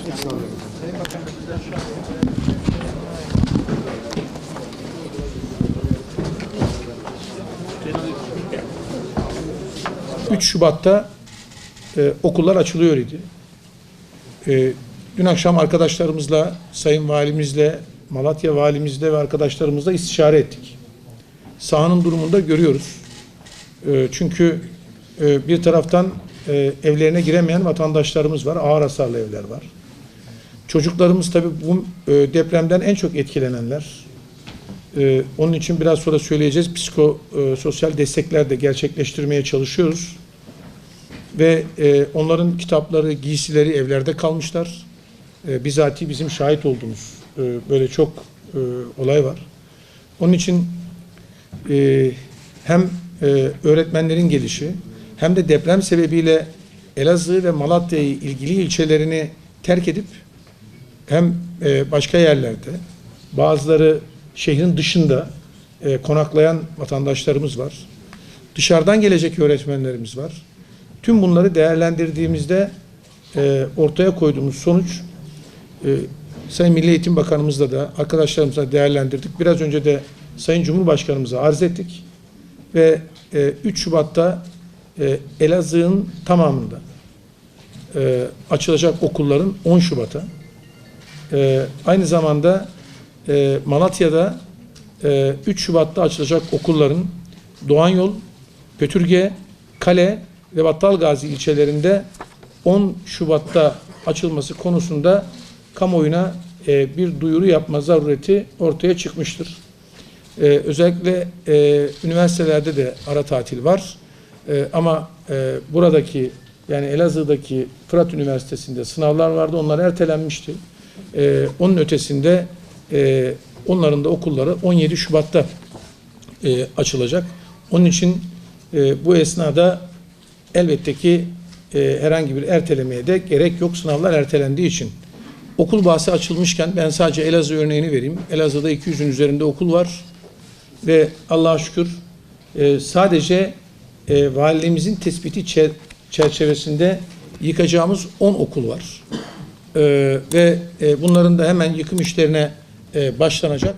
...3 Şubat'ta okullar açılıyor idi. Dün akşam arkadaşlarımızla, Sayın Valimizle, Malatya Valimizle ve arkadaşlarımızla istişare ettik. Sahanın durumunu da görüyoruz. Çünkü bir taraftan evlerine giremeyen vatandaşlarımız var, ağır hasarlı evler var. Çocuklarımız tabii bu depremden en çok etkilenenler. Onun için biraz sonra söyleyeceğiz. Psikososyal destekler de gerçekleştirmeye çalışıyoruz. Ve onların kitapları, giysileri evlerde kalmışlar. Bizatihi bizim şahit olduğumuz böyle çok olay var. Onun için hem öğretmenlerin gelişi hem de deprem sebebiyle Elazığ ve Malatya'yı ilgili ilçelerini terk edip hem başka yerlerde bazıları şehrin dışında konaklayan vatandaşlarımız var. Dışarıdan gelecek öğretmenlerimiz var. Tüm bunları değerlendirdiğimizde ortaya koyduğumuz sonuç Sayın Milli Eğitim Bakanımızla da arkadaşlarımızla değerlendirdik. Biraz önce de Sayın Cumhurbaşkanımıza arz ettik. Ve 3 Şubat'ta Elazığ'ın tamamında açılacak okulların 10 Şubat'a aynı zamanda Malatya'da 3 Şubat'ta açılacak okulların Doğanyol, Pötürge, Kale ve Battalgazi ilçelerinde 10 Şubat'ta açılması konusunda kamuoyuna bir duyuru yapma zarureti ortaya çıkmıştır. Özellikle üniversitelerde de ara tatil var. Ama buradaki yani Elazığ'daki Fırat Üniversitesi'nde sınavlar vardı. Onlar ertelenmişti. Onun ötesinde onların da okulları 17 Şubat'ta açılacak. Onun için bu esnada elbette ki herhangi bir ertelemeye de gerek yok. Sınavlar ertelendiği için. Okul bahsi açılmışken ben sadece Elazığ örneğini vereyim. Elazığ'da 200'ün üzerinde okul var. Ve Allah'a şükür sadece valiliğimizin tespiti çerçevesinde yıkacağımız 10 okul var. Ve bunların da hemen yıkım işlerine başlanacak.